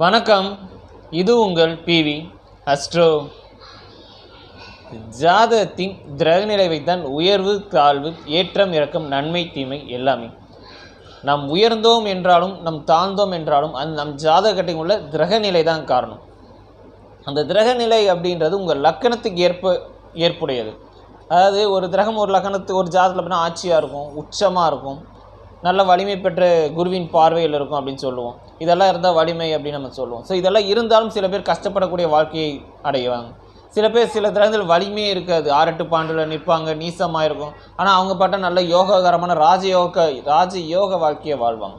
வணக்கம். இது உங்கள் பிவி அஸ்ட்ரோ. ஜாதகத்தின் கிரகநிலை வைத்தான் உயர்வு தாழ்வு ஏற்றம் இறக்கம் நன்மை தீமை எல்லாமே. நாம் உயர்ந்தோம் என்றாலும் நம் தாழ்ந்தோம் என்றாலும் அந்த நம் ஜாதகத்தில் உள்ள கிரகநிலை தான் காரணம். அந்த கிரகநிலை அப்படின்றது உங்கள் லக்கணத்துக்கு ஏற்புடையது. அதாவது ஒரு கிரகம் ஒரு லக்கணத்துக்கு ஒரு ஜாதகத்தில் அப்படின்னா ஆட்சியாக இருக்கும், உச்சமாக இருக்கும், நல்ல வலிமை பெற்ற குருவின் பார்வையில் இருக்கும் அப்படின்னு சொல்லுவோம். இதெல்லாம் இருந்தால் வலிமை அப்படின்னு நம்ம சொல்லுவோம். ஸோ இதெல்லாம் இருந்தாலும் சில பேர் கஷ்டப்படக்கூடிய வாழ்க்கையை அடைவாங்க. சில பேர் சில கிரகங்கள் வலிமையே இருக்காது, 6-8 பாண்டில் நிற்பாங்க, நீசமாக இருக்கும். ஆனால் அவங்க பாட்டா நல்ல யோககரமான ராஜயோக வாழ்க்கையை வாழ்வாங்க.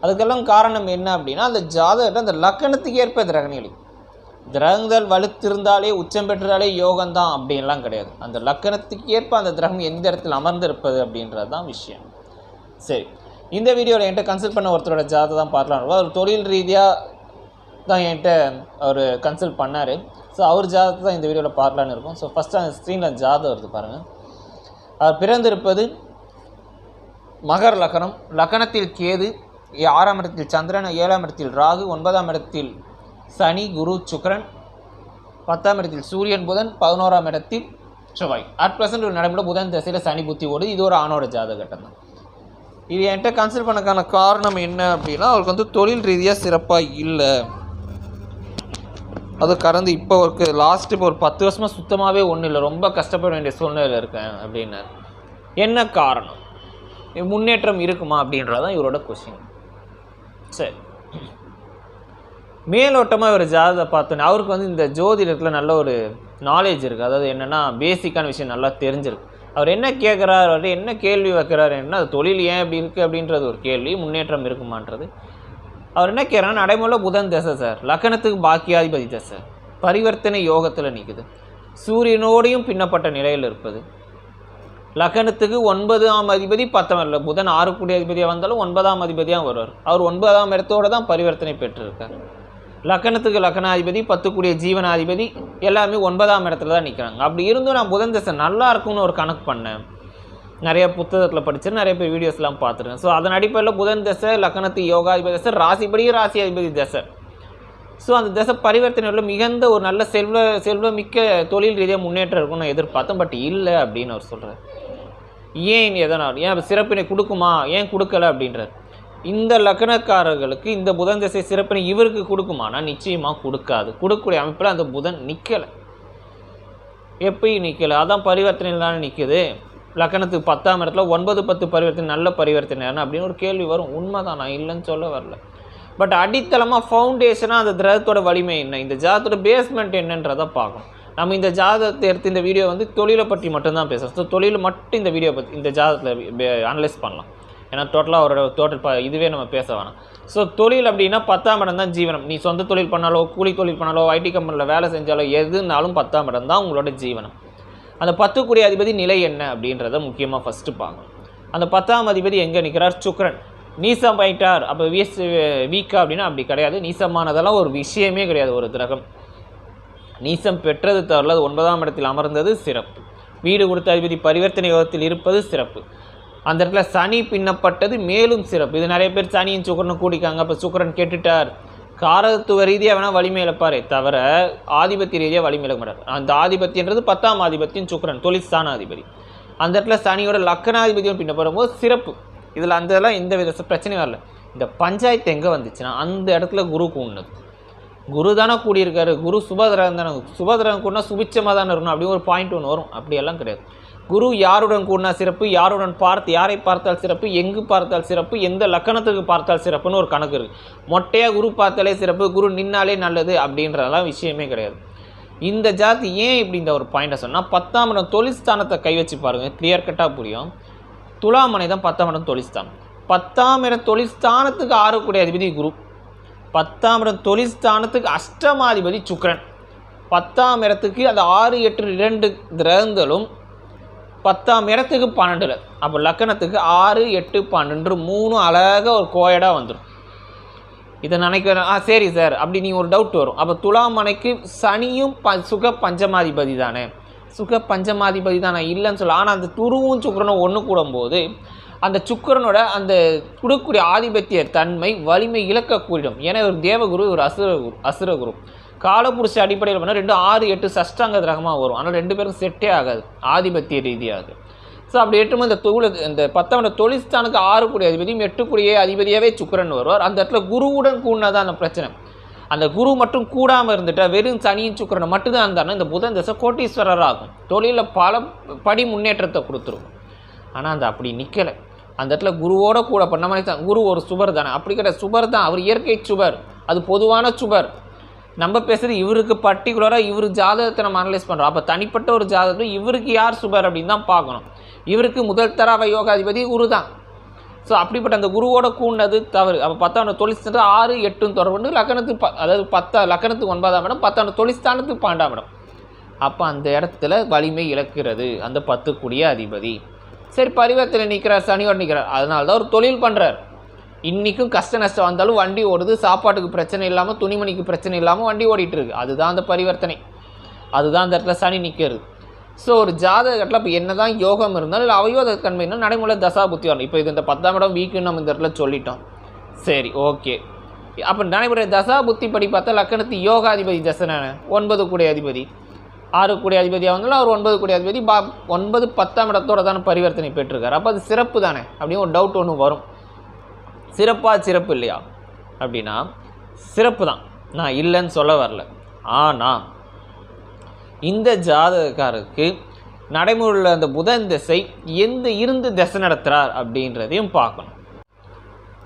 அதுக்கெல்லாம் காரணம் என்ன அப்படின்னா அந்த ஜாதகத்தை அந்த லக்கணத்துக்கு ஏற்ப கிரகநிலை. கிரகங்கள் வலுத்திருந்தாலே உச்சம் பெற்றாலே யோகம்தான் அப்படின்லாம் கிடையாது. அந்த லக்கணத்துக்கு ஏற்ப அந்த கிரகம் எந்த இடத்தில் அமர்ந்திருப்பது அப்படின்றது தான் விஷயம். சரி, இந்த வீடியோவில் என்கிட்ட கன்சல்ட் பண்ண ஒருத்தரோட ஜாதகம் தான் பார்க்கலாம். அவர் தொழில் ரீதியாக தான் என்கிட்ட அவர் கன்சல்ட் பண்ணார். ஸோ அவர் ஜாதகத்தை தான் இந்த வீடியோவில் பார்க்கலான்னு இருக்கும். ஸோ ஃபஸ்ட்டு அந்த ஸ்க்ரீனில் ஜாதகம் வருது பாருங்கள். அவர் பிறந்திருப்பது மகர லக்கணம். லக்கணத்தில் கேது, 6ஆம் இடத்தில் சந்திரன், 7ஆம் இடத்தில் ராகு, 9ஆம் இடத்தில் சனி குரு சுக்கிரன், 10ஆம் இடத்தில் சூரியன் புதன், 11ஆம் இடத்தில் செவ்வாய். அட் ப்ரெசென்ட் ஒரு நடைமுறை புதன் திசையில் சனி புத்தி ஓடு. இது ஒரு ஆணோட ஜாதக கட்டம் தான். இது என்கிட்ட கன்சல்ட் பண்ணக்கான காரணம் என்ன அப்படின்னா அவருக்கு தொழில் ரீதியாக சிறப்பாக இல்லை. அது கடந்து இப்போ ஒரு 10 வருஷமாக சுத்தமாகவே ஒன்றும் இல்லை, ரொம்ப கஷ்டப்பட வேண்டிய சூழ்நிலையில் இருக்கேன் அப்படின்னாரு. என்ன காரணம், முன்னேற்றம் இருக்குமா அப்படின்றதான் இவரோட கொஸ்டின். சரி, மேலோட்டமாக இவர் ஜாதகத்தை பார்த்தோன்னே அவருக்கு இந்த ஜோதிடத்தில் நல்ல ஒரு நாலேஜ் இருக்குது. அதாவது என்னென்னா பேசிக்கான விஷயம் நல்லா தெரிஞ்சிருக்கு. அவர் என்ன கேட்குறாரு, அவர் என்ன கேள்வி வைக்கிறாரு, என்ன அது தொழில் ஏன் இப்படி இருக்குது அப்படின்றது ஒரு கேள்வி, முன்னேற்றம் இருக்குமான்றது. அவர் என்ன கேட்குறாருன்னா நடைமுறை புதன் தசை சார், லக்கணத்துக்கு பாக்கியாதிபதி தசை, பரிவர்த்தனை யோகத்தில் நிற்குது, சூரியனோடையும் பின்னப்பட்ட நிலையில் இருப்பது, லக்கணத்துக்கு 9ஆம் அதிபதி 10ஆம் இல்லை, புதன் 6 கூடிய அதிபதியாக வந்தாலும் 9ஆம் அதிபதியாக வருவார். அவர் 9ஆம் இடத்தோடு தான் பரிவர்த்தனை பெற்றிருக்கார். லக்கணத்துக்கு லக்கணாதிபதி 10 கூடிய ஜீவனாதிபதி எல்லாமே 9ஆம் இடத்துல தான் நிற்கிறாங்க. அப்படி இருந்தும் நான் புதன் தசை நல்லா இருக்கும்னு ஒரு கணக்கு பண்ணேன். நிறைய புத்தகத்தில் படித்து நிறைய பேர் வீடியோஸ்லாம் பார்த்துருக்கேன். ஸோ அதன் அடிப்படையில் புதன் தசை லக்கணத்துக்கு யோகாதிபதி தசை, ராசிப்படியே ராசி அதிபதி தசை. ஸோ அந்த தசை பரிவர்த்தனையில் மிகுந்த ஒரு நல்ல செல்வமிக்க தொழில் ரீதியாக முன்னேற்றம் இருக்கும்னு நான் எதிர்பார்த்தேன். பட் இல்லை அப்படின்னு அவர் சொல்கிறார். ஏன் எதனால், ஏன் சிறப்பினை கொடுக்குமா, ஏன் கொடுக்கலை அப்படின்றார். இந்த லக்கணக்காரர்களுக்கு இந்த புதன் திசை சிறப்பினை இவருக்கு கொடுக்குமானா நிச்சயமாக கொடுக்காது. கொடுக்கக்கூடிய அமைப்பில் அந்த புதன் நிற்கலை. எப்பயும் நிற்கலை, அதான் பரிவர்த்தனையில் தானே நிற்குது. லக்கணத்துக்கு 10ஆம் இடத்துல 9-10 பரிவர்த்தனை நல்ல பரிவர்த்தனை அப்படின்னு ஒரு கேள்வி வரும். உண்மைதான், நான் இல்லைன்னு சொல்ல வரல. பட் அடித்தளமாக ஃபவுண்டேஷனாக அந்த கிரகத்தோட வலிமை என்ன, இந்த ஜாதகத்தோட பேஸ்மெண்ட் என்னன்றதை பார்க்கணும். நம்ம இந்த ஜாதகத்தை எடுத்து இந்த வீடியோ தொழிலை பற்றி மட்டும்தான் பேசுகிறோம். ஸோ தொழில் மட்டும் இந்த வீடியோ பற்றி இந்த ஜாதகத்தில் அனலைஸ் பண்ணலாம். ஏன்னா டோட்டலாக அவரோட இதுவே நம்ம பேச வேணாம். ஸோ தொழில் அப்படின்னா 10ஆம் இடம் தான் ஜீவனம். நீ சொந்த தொழில் பண்ணாலோ, கூலி தொழில் பண்ணாலோ, ஐடி கம்பெனியில் வேலை செஞ்சாலோ, எதுனாலும் 10ஆம் இடம் தான் உங்களோட ஜீவனம். அந்த 10 கூடிய அதிபதி நிலை என்ன அப்படின்றத முக்கியமாக ஃபஸ்ட்டு பார்க்கணும். அந்த 10ஆம் அதிபதி எங்கே நிற்கிறார், சுக்கிரன். நீசம் ஆயிட்டார் அப்போ வீக்கா அப்படின்னா அப்படி கிடையாது. நீசமானதெல்லாம் ஒரு விஷயமே கிடையாது. ஒரு கிரகம் நீசம் பெற்றது தவிர 9ஆம் இடத்தில் அமர்ந்தது சிறப்பு. வீடு கொடுத்த அதிபதி பரிவர்த்தனை யோகத்தில் இருப்பது சிறப்பு. அந்த இடத்துல சனி பின்னப்பட்டது மேலும் சிறப்பு. இது நிறைய பேர் சனியின் சுக்கரனும் கூடிக்காங்க. அப்போ சுக்கரன் கெட்டுட்டார், காரத்துவ ரீதியாக வேணால் வலிமை இழப்பாரே தவிர ஆதிபத்திய ரீதியாக வலிமை இழக்க மாட்டார். அந்த ஆதிபத்தியன்றது 10ஆம் ஆதிபத்தியம் சுக்கரன், தொழிற்ஸ்தான அதிபதி. அந்த இடத்துல சனியோட லக்கணாதிபதியும் பின்னப்படும்போது சிறப்பு. இதில் அந்த இதெல்லாம் எந்த வித பிரச்சனையும் வரல. இந்த பஞ்சாயத்து எங்கே வந்துச்சுன்னா அந்த இடத்துல குரு கூடினது. குரு தானே கூடியிருக்காரு, குரு சுபகிரகம் தானே. சுபகிரகம் கூடனா சுபிச்சமாக தானே இருக்கணும் அப்படி ஒரு பாயிண்ட் ஒன்று வரும். அப்படியெல்லாம் கிடையாது. குரு யாருடன் கூடினா சிறப்பு, யாருடன் யாரை பார்த்தால் சிறப்பு, எங்கு பார்த்தால் சிறப்பு, எந்த லக்கணத்துக்கு பார்த்தால் சிறப்புன்னு ஒரு கணக்கு இருக்குது. மொட்டையாக குரு பார்த்தாலே சிறப்பு, குரு நின்னாலே நல்லது அப்படின்றதெல்லாம் விஷயமே கிடையாது. இந்த ஜாதி ஏன் இப்படி இந்த ஒரு பாயிண்டை சொன்னால் 10ஆம் இடம் தொழில்ஸ்தானத்தை கை வச்சு பாருங்கள், கிளியர் கட்டாக புரியும். துலாமனை தான் 10ஆம் இடம் தொழில்ஸ்தானம். 10ஆம் இடம் தொழில்ஸ்தானத்துக்கு 6 கூடிய அதிபதி குரு, 10ஆம் இடம் தொழில்ஸ்தானத்துக்கு அஷ்டமாதிபதி சுக்கிரன், 10ஆம் இடத்துக்கு அந்த 6, 8, 2 கிரகங்களும் 10ஆம் இடத்துக்கு 12. அப்போ லக்கணத்துக்கு 6, 8, 12 3 அழகாக ஒரு கோயடாக வந்துடும். இதை நினைக்கிறேன். சரி சார், அப்படி நீ ஒரு டவுட் வரும். அப்போ துலாமனைக்கு சனியும் சுக பஞ்சமாதிபதி தானே, சுக பஞ்சமாதிபதி தானே இல்லைன்னு சொல்ல. ஆனால் அந்த துருவும் சுக்கிரனும் ஒன்று கூடும்போது அந்த சுக்கிரனோட அந்த கொடுக்கக்கூடிய ஆதிபத்திய தன்மை வலிமை இழக்கக்கூடும். ஏன்னா ஒரு தேவகுரு ஒரு அசுரகுரு காலபுருஷ அடிப்படையில் பண்ணால் 2 6 8 சஷ்டாங்க கிரகமாக வரும். ஆனால் 2 பேரும் செட்டே ஆகாது ஆதிபத்திய ரீதியாக. ஸோ அப்படி எட்டும்போது இந்த 10ஆம் இட தொழில்ஸ்தானுக்கு 6 கூடிய அதிபதியும் 8 கூடிய அதிபதியாகவே சுக்கிரன் வருவார். அந்த இடத்துல குருவுடன் கூடினதான் அந்த பிரச்சனை. அந்த குரு மட்டும் கூடாமல் இருந்துட்டால் வெறும் சனியும் சுக்கிரனை மட்டும்தான் இருந்தாலும் இந்த புதன் தசை கோட்டீஸ்வரராக ஆகும். தொழிலில் பல படி முன்னேற்றத்தை கொடுத்துரும். ஆனால் அந்த அப்படி நிற்கலை. அந்த இடத்துல குருவோட கூட பண்ண மாதிரி தான். குரு ஒரு சுபர் தானே, அப்படி கிடையாது. சுபர் தான், அவர் இயற்கை சுபர், அது பொதுவான சுபர். நம்ம பேசுகிறது இவருக்கு பர்டிகுலராக இவர் ஜாதகத்தை நம்ம அனலைஸ் பண்ணுறோம். அப்போ தனிப்பட்ட ஒரு ஜாதகத்தில் இவருக்கு யார் சுபர் அப்படின்னு தான் பார்க்கணும். இவருக்கு முதல் தராவ யோகாதிபதி குரு தான். ஸோ அப்படிப்பட்ட அந்த குருவோட கூடினது தவறு. அப்போ 10ஆம் தொழில்ஸ்தானத்து 6 8 தொடர்பு லக்கணத்துக்கு அதாவது 10 லக்கணத்துக்கு 9ஆம் இடம் 10ஆம் தொழில்ஸ்தானத்துக்கு 12ஆம் இடம். அப்போ அந்த இடத்துல வலிமை இழக்கிறது அந்த 10 கூடிய அதிபதி. சரி, பரிவர்த்தனை நிற்கிறார், சனியோடு நிற்கிறார், அதனால தான் ஒரு தொழில் பண்ணுறார். இன்றைக்கும் கஷ்ட நஷ்டம் வந்தாலும் வண்டி ஓடுது, சாப்பாட்டுக்கு பிரச்சனை இல்லாமல் துணிமணிக்கு பிரச்சனை இல்லாமல் வண்டி ஓடிட்டு இருக்கு. அதுதான் அந்த பரிவர்த்தனை, அதுதான் அந்த இடத்துல சனி நிற்கிறது. ஸோ ஒரு ஜாதகத்தில் இப்போ என்ன தான் யோகம் இருந்தாலும் இல்லை அவயோக தன்மைன்னா நடைமுறை தசா புத்தி வரணும். இப்போ இது இந்த 10ஆம் இடம் வீக்குன்னு நம்ம இந்த இடத்துல சொல்லிட்டோம். சரி, ஓகே. அப்போ நடைமுறை தசா புத்தி படி பார்த்தா லக்கணத்து யோகாதிபதி தசை 9 கூடிய அதிபதி 6 கூடிய அதிபதியாக வந்தாலும் அவர் 9 கூடிய அதிபதி 9 10ஆம் இடத்தோட தானே பரிவர்த்தனை பெற்றிருக்காரு. அப்போ அது சிறப்பு தானே அப்படின்னு ஒரு டவுட் ஒன்று வரும். சிறப்பு இல்லையா அப்படின்னா சிறப்பு தான், நான் இல்லைன்னு சொல்ல வரல. ஆனால் இந்த ஜாதகக்காரருக்கு நடைமுறையில் அந்த புதன் திசை இருந்து திசை நடத்துகிறார் அப்படின்றதையும் பார்க்கணும்.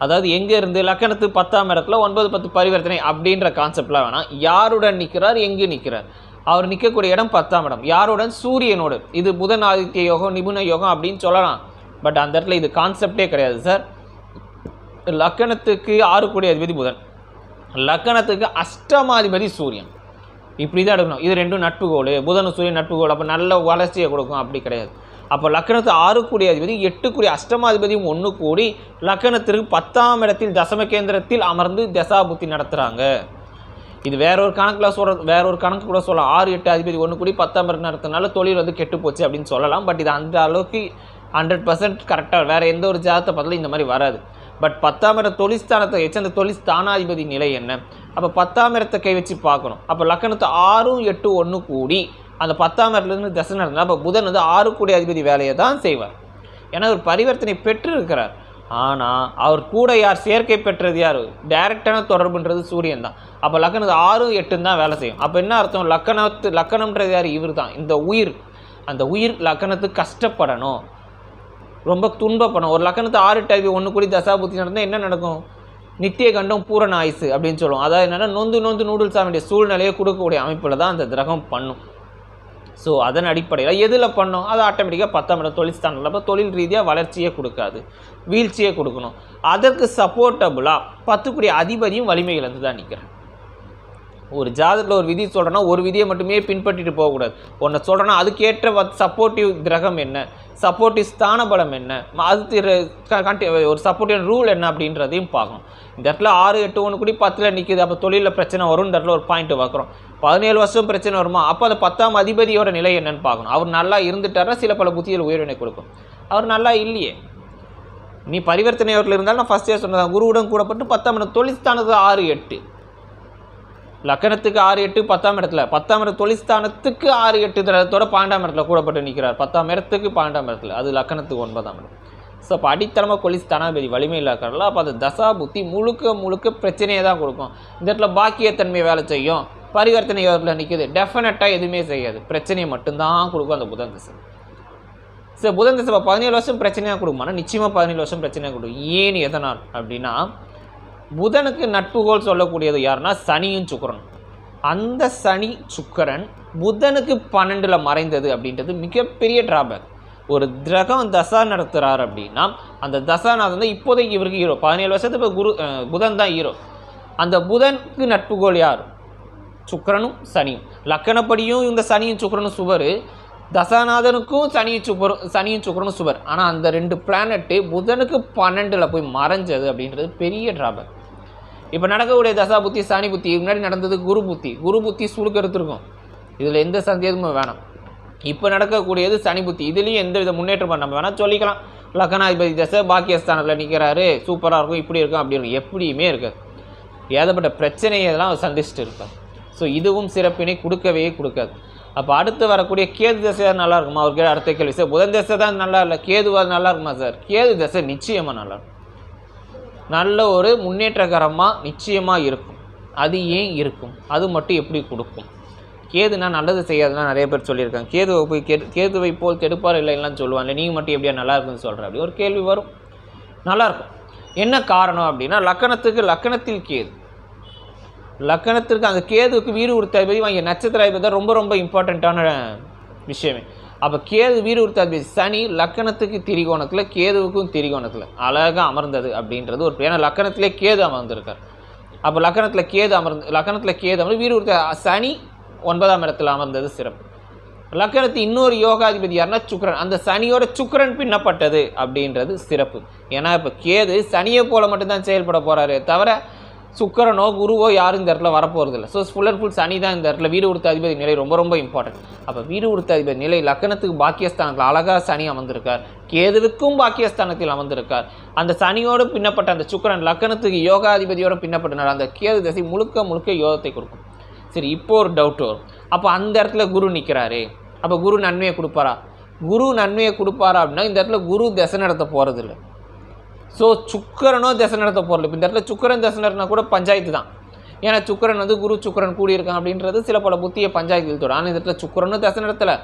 அதாவது எங்கே இருந்து லக்கணத்து 10ஆம் இடத்துல 9 10 பரிவர்த்தனை அப்படின்ற கான்செப்ட்லாம் வேணாம். யாருடன் நிற்கிறார், எங்கே நிற்கிறார், அவர் நிற்கக்கூடிய இடம் 10ஆம் இடம் யாருடன், சூரியனோடு. இது புதன் ஆதித்ய யோகம் நிபுண யோகம் அப்படின்னு சொல்லலாம். பட் அந்த இடத்துல இது கான்செப்டே கிடையாது சார். லக்கணத்துக்கு 6 கூடிய அதிபதி புதன், லக்கணத்துக்கு அஷ்டமாதிபதி சூரியன். இப்படி தான் எடுக்கணும். இது 2 நட்புகோள், புதன் சூரியன் நட்புகோள். அப்போ நல்ல வளர்ச்சியை கொடுக்கும் அப்படி கிடையாது. அப்போ லக்கணத்து 6 கூடிய அதிபதி 8 கூடிய அஷ்டமாதிபதியும் 1 கூடி லக்கணத்திற்கு 10ஆம் இடத்தில் தசம கேந்திரத்தில் அமர்ந்து தசாபுத்தி நடத்துகிறாங்க. இது வேற ஒரு கணக்கில் சொல்கிறது, வேற ஒரு கணக்கு கூட சொல்லலாம். 6 8 அதிபதி 1 கூடி 10ஆம் இடம் நடத்தினால தொழில் வந்து கெட்டு போச்சு அப்படின்னு சொல்லலாம். பட் இது அந்த அளவுக்கு 100% கரெக்டாக வேறு எந்த ஒரு ஜாதகத்தை பார்த்தாலும் இந்த மாதிரி வராது. பட் 10ஆம் இட தொழில்ஸ்தானத்தை வச்சு அந்த தொழில்ஸ்தானாதிபதி நிலை என்ன, அப்போ 10ஆம் இடத்தை கை வச்சு பார்க்கணும். அப்போ லக்கணத்தை 6 8 1 கூடி அந்த 10ஆம் இடத்துலேருந்து தசை நடந்தால் அப்போ புதன் வந்து 6 கூடிய அதிபதி வேலையை தான் செய்வார். ஏன்னா ஒரு பரிவர்த்தனை பெற்று இருக்கிறார். ஆனால் அவர் கூட யார் சேர்க்கை பெற்றது யார், டைரக்டான தொடர்புன்றது சூரியன் தான். அப்போ லக்கணத்து 6 8 தான் வேலை செய்யும். அப்போ என்ன அர்த்தம், லக்கணம்ன்றது யார், இவர் தான். இந்த உயிர், அந்த உயிர் லக்கணத்துக்கு கஷ்டப்படணும், ரொம்ப துன்பப்படும். ஒரு லக்கணத்து 6 8 அதிபதி 1 கூடி தசாபுத்தி நடந்தால் என்ன நடக்கும், நித்திய கண்டம் பூரண ஆயுசு அப்படின்னு சொல்லுவோம். அதாவது என்னென்னா நொந்து நூடுல்ஸ் ஆக வேண்டிய சூழ்நிலையை கொடுக்கக்கூடிய அமைப்பில் தான் அந்த கிரகம் பண்ணும். ஸோ அதன் அடிப்படையில் எதில் பண்ணோம், அது ஆட்டோமேட்டிக்காக 10ஆம் இடம் தொழில்ஸ்தானில் அப்போ தொழில் ரீதியாக வளர்ச்சியே கொடுக்காது, வீழ்ச்சியே கொடுக்கணும். அதற்கு சப்போர்ட்டபுளாக 10 கூடிய அதிபதியும் வலிமை இழந்து தான் நிற்கிறேன். ஒரு ஜாதகத்தில் ஒரு விதி சொல்கிறேன்னா ஒரு விதியை மட்டுமே பின்பற்றிட்டு போகக்கூடாது. ஒன்றை சொல்கிறேன்னா அதுக்கேற்ற சப்போர்ட்டிவ் கிரகம் என்ன, சப்போர்ட்டிவ் ஸ்தான பலம் என்ன, அது ஒரு சப்போர்ட்டிவ் ரூல் என்ன அப்படின்றதையும் பார்க்கணும். இந்த இடத்துல 6 8 1 கூடி 10ல் நிற்கிது. அப்போ தொழிலில் பிரச்சனை வரும். இந்த இடத்துல ஒரு பாயிண்ட் பார்க்குறோம். 17 வருஷம் பிரச்சனை வருமா, அப்போ அந்த 10ஆம் அதிபதியோட நிலை என்னன்னு பார்க்கணும். அவர் நல்லா இருந்துட்டாரா சில பல புத்தியில் உயர்வினை கொடுக்கும். அவர் நல்லா இல்லையே, நீ பரிவர்த்தனையோரில் இருந்தாலும் நான் ஃபஸ்ட்டே சொன்னதான் குருவுடன் கூடப்பட்டு 10ஆம் இடம் தொழில்ஸ்தானத்துக்கு 6 8 லக்கணத்துக்கு 6 8 10ஆம் இடத்துல 10ஆம் இடம் தொழில்ஸ்தானத்துக்கு 6 8 தரத்தோட 12ஆம் இடத்துல கூடப்பட்டு நிற்கிறார். 10ஆம் இடத்துக்கு 12ஆம் இடத்துல, அது லக்கணத்துக்கு 9ஆம் இடம். ஸோ அப்போ அடித்தளமாக கொலிஸ்தானாதிபதி வலிமை இல்லாக்கிறல அப்போ அது தசா புத்தி முழுக்க பிரச்சனையை தான் கொடுக்கும். இந்த இடத்துல பாக்கியத்தன்மை வேலை செய்யும், பரிவர்த்தனை யோகத்தில் நிற்கிது, டெஃபினட்டாக எதுவுமே செய்யாது, பிரச்சனையை மட்டும்தான் கொடுக்கும் அந்த புதன் திசை. ஸோ புதன் திசை 17 வருஷம் பிரச்சனையாக கொடுக்குமானா நிச்சயமாக 17 வருஷம் பிரச்சனையாக கொடுக்கும். ஏன் எதனால் அப்படின்னா புதனுக்கு நட்புகோள் சொல்லக்கூடியது யாருன்னா சனியும் சுக்கிரனும். அந்த சனி சுக்கிரன் புதனுக்கு 12ல் மறைந்தது அப்படின்றது மிகப்பெரிய டிராபேக். ஒரு கிரகம் தசா நடத்துகிறார் அப்படின்னா அந்த தசாநாதன் வந்து இப்போதைக்கு இவருக்கு ஹீரோ. 17 வருஷத்துக்கு இப்போ புதன் தான் ஹீரோ. அந்த புதனுக்கு நட்புகோள் யார், சுக்கிரனும் சனியும். லக்கணப்படியும் இந்த சனியும் சுக்கிரனும் சுவர், தசாநாதனுக்கும் சனியும் சுக்கிரனும் சுவர். ஆனால் அந்த 2 பிளானட்டு புதனுக்கு 12ல் போய் மறைஞ்சது அப்படின்றது பெரிய டிராபேக். இப்போ நடக்கக்கூடிய தசா புத்தி சனி புத்தி, முன்னாடி நடந்தது குரு புத்தி சுழுக்கெடுத்து இருக்கும், இதில் எந்த சந்தேகமும் வேணாம். இப்போ நடக்கக்கூடியது சனி புத்தி, இதுலேயும் எந்த வித முன்னேற்றம் நம்ம வேணால் சொல்லிக்கலாம். லக்னாதிபதி தசை பாக்கியஸ்தானத்தில் நிற்கிறாரு, சூப்பராக இருக்கும், இப்படி இருக்கும், அப்படி இருக்கும், எப்படியுமே இருக்காது. ஏகப்பட்ட பிரச்சனையெல்லாம் அவர் சந்திச்சுட்டு இருப்பார். ஸோ இதுவும் சிறப்பினை கொடுக்கவே கொடுக்காது. அப்போ அடுத்து வரக்கூடிய கேது தசை நல்லா இருக்குமா? அவருக்கு அடுத்த கேள்வி, சார் புதன் தசை தான் நல்லா இல்லை, கேதுவா நல்லா இருக்குமா சார்? கேது தசை நிச்சயமாக நல்லா இருக்கும், நல்ல ஒரு முன்னேற்றகரமாக நிச்சயமாக இருக்கும். அது ஏன் இருக்கும், அது மட்டும் எப்படி கொடுக்கும்? கேதுனா நல்லது செய்யாதுன்னா நிறைய பேர் சொல்லியிருக்காங்க. கேதுவை போய் கேதுவை போல் கெடுப்பார் இல்லைலாம் சொல்லுவாங்க, நீங்கள் மட்டும் எப்படியா நல்லா இருக்குன்னு சொல்கிற அப்படி ஒரு கேள்வி வரும். நல்லாயிருக்கும். என்ன காரணம் அப்படின்னா லக்கணத்தில் கேது, லக்கணத்திற்கு அந்த கேதுவுக்கு வீடு உறுத்தாதிபதி வாங்கிய நட்சத்திராதிபதி தான் ரொம்ப ரொம்ப இம்பார்ட்டண்ட்டான விஷயமே. அப்போ கேது வீடு உறுத்தாதிபதி சனி லக்கணத்துக்கு திரிகோணத்தில், கேதுவுக்கும் திரிகோணத்தில் அழகாக அமர்ந்தது அப்படின்றது ஒரு, ஏன்னா லக்கணத்திலே கேது அமர்ந்திருக்கார். அப்போ லக்கணத்தில் கேது அமர்ந்து வீடு உறுத்த சனி 9ஆம் இடத்துல அமர்ந்தது சிறப்பு. லக்கணத்து இன்னொரு யோகாதிபதி யாருன்னா சுக்கிரன், அந்த சனியோட சுக்கிரன் பின்னப்பட்டது அப்படின்றது சிறப்பு. ஏன்னா இப்போ கேது சனியை போல மட்டும்தான் செயல்பட போகிறாரு தவிர சுக்கிரனோ குருவோ யாரும் இந்த இடத்துல வரப்போகிறது இல்லை. ஸோ ஃபுல் அண்ட் ஃபுல் சனி தான் இந்த இடத்துல. வீடு உறுத்த அதிபதி நிலை ரொம்ப ரொம்ப இம்பார்ட்டன்ட். அப்போ வீடு உறுத்த அதிபதி நிலை லக்கணத்துக்கு பாக்கியஸ்தானத்தில் அழகாக சனி அமர்ந்திருக்கார், கேதுவுக்கும் பாக்கியஸ்தானத்தில் அமர்ந்திருக்கார். அந்த சனியோடு பின்னப்பட்ட அந்த சுக்கிரன் லக்கணத்துக்கு யோகாதிபதியோடு பின்னப்பட்டனால அந்த கேது தசை முழுக்க முழுக்க யோகத்தை கொடுக்கும். சரி, இப்போ ஒரு டவுட் வரும், அப்போ அந்த இடத்துல குரு நிற்கிறாரு, அப்போ குரு நன்மையை கொடுப்பாரா? குரு நன்மையை கொடுப்பாரா அப்படின்னா இந்த இடத்துல குரு தசை நடத்த போகிறது இல்லை. ஸோ சுக்கரனோ தசை நடத்த போகிறது. இப்போ இந்த இடத்துல சுக்கரன் தசை நடத்தினா கூட பஞ்சாயத்து தான். ஏன்னா சுக்கரன் வந்து குரு சுக்கரன் கூடியிருக்கான் அப்படின்றது சில பல புத்திய பஞ்சாயத்தில் தோடும். ஆனால் இந்த இடத்துல சுக்கரனும் தசை நடத்தலை,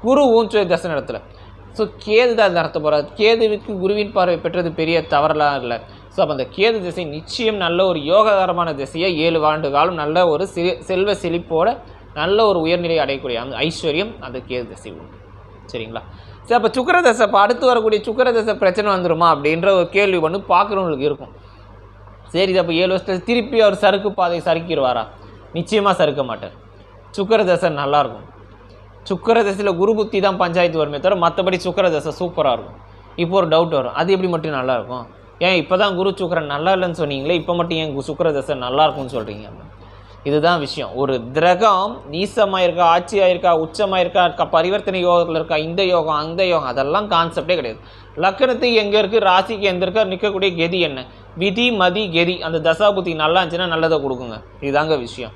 குருவும் தசை நடத்தலை. ஸோ கேது தான் நடத்த போகிறார். கேதுவுக்கு குருவின் பார்வை பெற்றது பெரிய தவறலாம் இல்லை. ஸோ அப்போ அந்த கேது திசை நிச்சயம் நல்ல ஒரு யோககரமான திசையை 7 ஆண்டு காலம் நல்ல ஒரு செல்வ செழிப்போட நல்ல ஒரு உயர்நிலை அடையக்கூடிய அந்த ஐஸ்வர்யம் அந்த கேது திசை உண்டு. சரிங்களா? சரி, அப்போ சுக்கிரதசை இப்போ அடுத்து வரக்கூடிய சுக்கிரதசை பிரச்சனை வந்துடுமா அப்படின்ற ஒரு கேள்வி ஒன்று பார்க்குறவங்களுக்கு இருக்கும். சரி, அப்போ 7 வருஷத்துல திருப்பி அவர் சறுக்கு பாதை சறுக்கிடுவாரா? நிச்சயமாக சறுக்க மாட்டார். சுக்கிரதசை நல்லாயிருக்கும். சுக்கிரதசையில் குரு புத்தி தான் பஞ்சாயத்து வருமே தவிர மற்றபடி சுக்கிரதசை சூப்பராக இருக்கும். இப்போ ஒரு டவுட் வரும், அது எப்படி மட்டும் நல்லாயிருக்கும்? ஏன் இப்போ தான் குரு சுக்கிரன் நல்லா இல்லைன்னு சொன்னீங்களே, இப்போ மட்டும் ஏன் சுக்கிரதசை நல்லாயிருக்கும்னு சொல்கிறீங்க? இதுதான் விஷயம். ஒரு கிரகம் நீசமாக இருக்கா, ஆட்சியாக இருக்கா, உச்சமாக இருக்கா, பரிவர்த்தனை யோகத்தில் இருக்கா, இந்த யோகம் அந்த யோகம் அதெல்லாம் கான்செப்டே கிடையாது. லக்கணத்துக்கு எங்கே இருக்குது, ராசிக்கு எந்த இருக்கா, நிற்கக்கூடிய கெதி என்ன, விதி மதி கெதி, அந்த தசாபுத்தி நல்லா இருந்துச்சுன்னா நல்லதை கொடுக்குங்க. இதுதாங்க விஷயம்.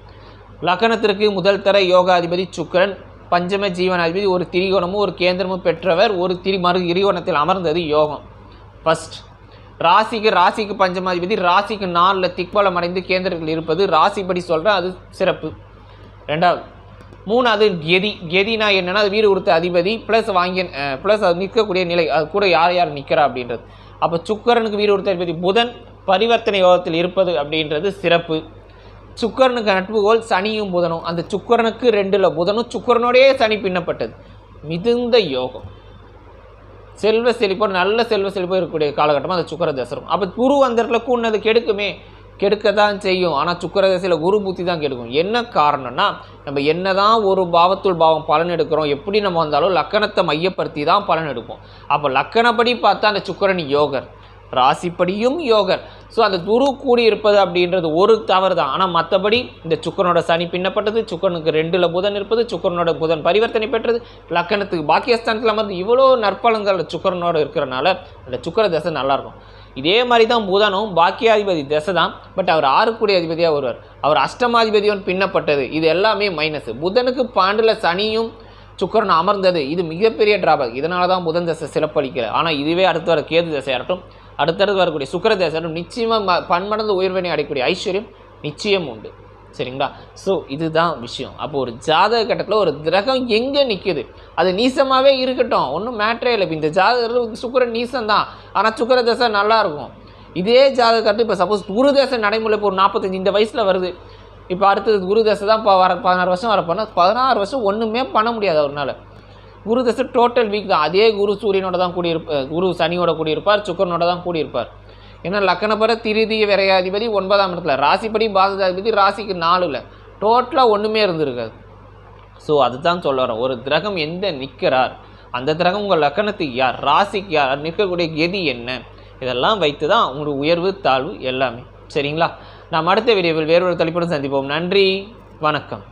லக்கணத்திற்கு முதல் தர யோகாதிபதி சுக்கிரன், பஞ்சம ஜீவனாதிபதி, ஒரு திரிகோணமும் ஒரு கேந்திரமும் பெற்றவர், ஒரு திரிகோணத்தில் அமர்ந்தது யோகம் ஃபஸ்ட். ராசிக்கு பஞ்சமாதிபதி, ராசிக்கு 4 திக்பலம் அடைந்து கேந்திரத்தில் இருப்பது ராசிப்படி சொல்கிறேன், அது சிறப்பு. 2வது 3வது கெதினா என்னென்னா அது வீடு கொடுத்த அதிபதி ப்ளஸ் அது நிற்கக்கூடிய நிலை, அது கூட யார் நிற்கிறா அப்படின்றது. அப்போ சுக்கரனுக்கு வீடு கொடுத்த அதிபதி புதன் பரிவர்த்தனை யோகத்தில் இருப்பது அப்படின்றது சிறப்பு. சுக்கரனுக்கு நட்புகோல் சனியும் புதனும், அந்த சுக்கரனுக்கு 2ல் புதனும் சுக்கரனோடையே சனி பின்னப்பட்டது, மிகுந்த யோகம். செல்வ செழிப்போ நல்ல செல்வ செழிப்போ இருக்கக்கூடிய காலகட்டமாக அந்த சுக்கிர தசை இருக்கும். அப்போ குரு அந்த இடத்துல கூடினது கெடுக்க தான் செய்யும். ஆனால் சுக்கிர தசையில் குரு புத்தி தான் கெடுக்கும். என்ன காரணம்னா நம்ம என்ன தான் ஒரு பாவத்துள் பாவம் பலன் எடுக்கிறோம், எப்படி நம்ம வந்தாலும் லக்கணத்தை மையப்படுத்தி தான் பலன் எடுப்போம். அப்போ லக்கணப்படி பார்த்தா அந்த சுக்கிரன் யோகர், ராசிப்படியும் யோகர். ஸோ அந்த குரு கூடி இருப்பது அப்படின்றது ஒரு தவறு தான். ஆனால் மற்றபடி இந்த சுக்கரனோட சனி பின்னப்பட்டது, சுக்கரனுக்கு 2ல் புதன் இருப்பது, சுக்கரனோட புதன் பரிவர்த்தனை பெற்றது, லக்கணத்துக்கு பாக்கியஸ்தானத்தில் அமர்ந்து இவ்வளோ நற்பலங்கள் சுக்கரனோட இருக்கிறனால அந்த சுக்கர தசை நல்லாயிருக்கும். இதே மாதிரி தான் புதனும் பாக்கியாதிபதி தசை தான், பட் அவர் 6 கூடிய அதிபதியாக வருவார். அவர் அஷ்டமாதிபதியும் பின்னப்பட்டது, இது எல்லாமே மைனஸ். புதனுக்கு 12ல் சனியும் சுக்கரன் அமர்ந்தது, இது மிகப்பெரிய டிராபேக். இதனால தான் புதன் தசை சிறப்பளிக்கல. ஆனால் இதுவே அடுத்து வர கேது தசை ஆகட்டும், அடுத்தடுத்து வரக்கூடிய சுக்கிர தசை நிச்சயமாக பன்மடங்கு உயர்வினை அடையக்கூடிய ஐஸ்வர்யம் நிச்சயம் உண்டு. சரிங்களா? ஸோ இதுதான் விஷயம். அப்போ ஒரு ஜாதக கட்டத்தில் ஒரு கிரகம் எங்கே நிற்குது, அது நீசமாகவே இருக்கட்டும், ஒன்றும் மேட்ரே இல்லை. இப்போ இந்த ஜாதகத்தில் சுக்கிரன் நீசம் தான், ஆனால் சுக்கிர தசை நல்லாயிருக்கும். இதே ஜாதக கட்டத்தில் இப்போ சப்போஸ் குரு தசை நடைமுறை இப்போ ஒரு 45 இந்த வயசில் வருது, இப்போ அடுத்தது குரு தசை தான் இப்போ 16 வருஷம் வரப்போனால் 16 வருஷம் ஒன்றுமே பண்ண முடியாது அவரால். குரு தசை டோட்டல் வீக் தான். அதே குரு சூரியனோட தான் கூடியிருப்பார், குரு சனியோட கூடியிருப்பார், சுக்கரனோட தான் கூடியிருப்பார். ஏன்னா லக்கணப்பட திருதிய விரையாதிபதி 9ஆம் இடத்துல, ராசிப்படி பாதகாதிபதி ராசிக்கு 4ல், டோட்டலாக ஒன்றுமே இருந்திருக்காது. ஸோ அதுதான் சொல்ல வரேன், ஒரு கிரகம் எந்த நிற்கிறார், அந்த கிரகம் உங்கள் லக்கணத்துக்கு யார், ராசிக்கு யார், நிற்கக்கூடிய கெதி என்ன, இதெல்லாம் வைத்து தான் உங்களுக்கு உயர்வு தாழ்வு எல்லாமே. சரிங்களா? நாம் அடுத்த வீடியோவில் வேறொரு தலைப்புடன் சந்திப்போம். நன்றி, வணக்கம்.